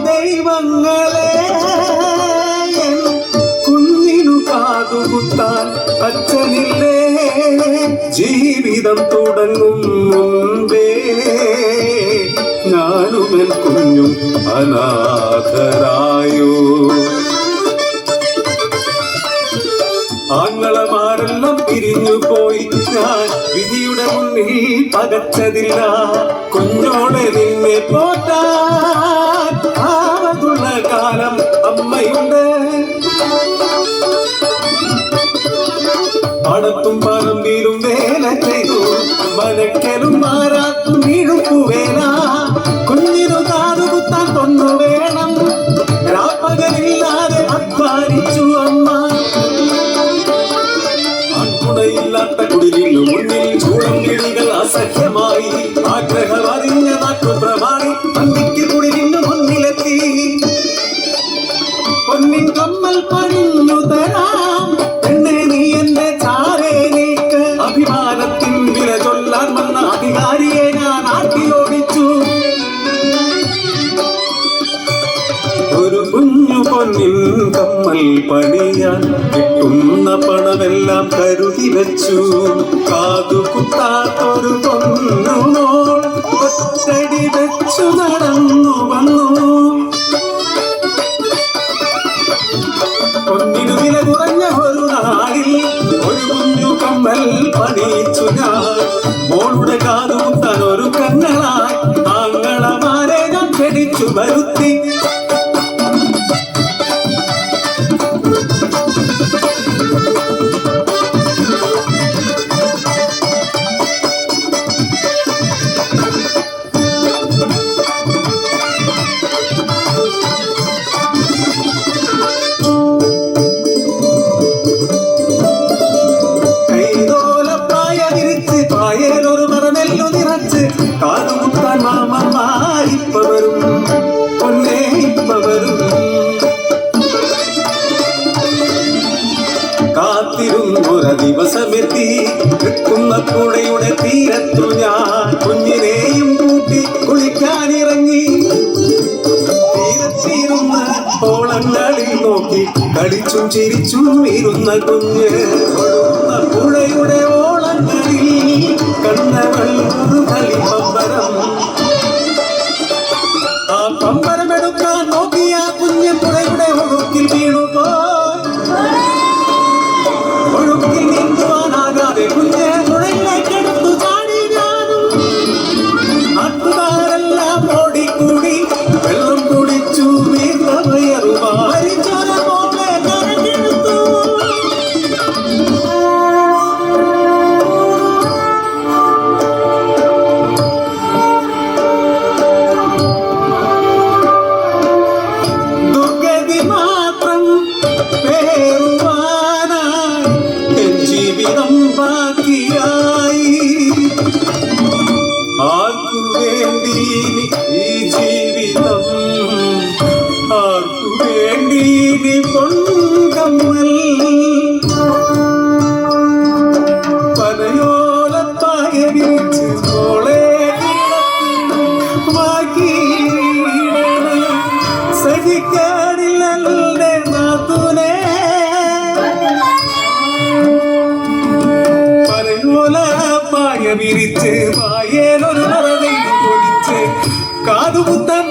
ദൈവങ്ങളെ കുഞ്ഞിനു കാതുകുത്താൻ അച്ഛനില്ലേ ജീവിതം തുടങ്ങും മുമ്പേ ഞാനുമെൻ കുഞ്ഞും അനാഥരായോ ആങ്ങളമാരെല്ലാം പിരിഞ്ഞു പോയി ഞാൻ വിധിയുടെ മുന്നിൽ പകച്ചതില്ല കുഞ്ഞോളെ നിന്നെ പോറ്റാൻ ആവതുള്ള കാലം അമ്മയുണ്ട് പടത്തും പറമ്പിലും വേല ചെയ്തു വനക്കലും മാറാത്തും വീഴുപ്പുവേല കുഞ്ഞിനു കാതുകുത്താൻ തൊന്നു വേണം രാപ്പകലില്ലാതെ അധ്വാനിച്ചു അമ്മ ആൺകുടയില്ലാത്ത കുടിലിനു മുന്നിൽ ചൂടം കിളികൾ അസഖ്യമായി ആഗ്രഹം അറിഞ്ഞ നാട്ടുപ്രമാണി പന്തിക്ക് കുടിലിനു മുന്നിലെത്തി പൊന്നിൻ കമ്മൽ പണിഞ്ഞു തരാം എന്നെ നീ എന്റെ ചാരേ നീക്ക് അഭിമാനത്തിൻ വില ചൊല്ലാൻ വന്ന അധികാരിയെ ഞാൻ ആട്ടിയോടിച്ചു ഒരു കുഞ്ഞു പൊന്നിൻ കമ്മൽ പണിയാൻ കിട്ടുന്ന പണമെല്ലാം കരുതി വെച്ചു കാതുകുത്താത്തൊരു പൊന്നുമോൾ ഒറ്റടി വെച്ചു നടന്നു വന്നു പൊന്നിനു വില കുറഞ്ഞ ഒരു നാളിൽ ഒരു കുഞ്ഞു കമ്മൽ പണിയിച്ചു ഞാൻ മോളുടെ കാതുകുത്താൻ ഒരു കണ്ണളായി ആങ്ങളമാരെ ഞാൻ ക്ഷണിച്ചു വരുത്തി കാതുകുത്താൻ മാമന്മാരിപ്പവരും പൊന്നേ ഇപ്പവരും കാത്തിരുന്നൊര ദിവസമെത്തി നിൽക്കുന്ന പുഴയുടെ തീരത്തു ഞാൻ കുഞ്ഞിനെയും കൂട്ടി കുളിക്കാനിറങ്ങി തീരത്തിരുന്ന് ഓളങ്ങളിൽ നോക്കി കളിച്ചും ചിരിച്ചും ഇരുന്ന കുഞ്ഞ് ഒഴുകുന്ന പുഴയുടെ ഓളങ്ങളിൽ കണ്ണവൾ പമ്പരം ആ പമ്പരമെടുക്കാൻ നോക്കിയ കുഞ്ഞ് പുഴയുടെ ഒഴുക്കിൽ വീണുപോയി ഒഴുക്കിൽ നീന്തുവാനാകാതെ കുഞ്ഞ് പുഴയിലേക്കെടുത്തു ചാടി ഞാനും നാട്ടുകാരെല്ലാം ഓടിക്കൂടി വെള്ളം കുടിച്ചു വീർന്നവയറുമാരി ചോര പോലെ കരഞ്ഞെടുത്തു ജീവിതം ബാക്കിയായി ആർക്കു വേണ്ടി ഈ ജീവിതം ആർക്കു വേണ്ടി പൊൻകമ്മൽ പനയോലത്തായ വിരിച്ച് മോളെ ബാക്കി സഹിക്കാനില്ലേ നാത്തൂനെ വിരിച്ച് വായേലൊരു പൊടിച്ച് കാതുകുത്താൻ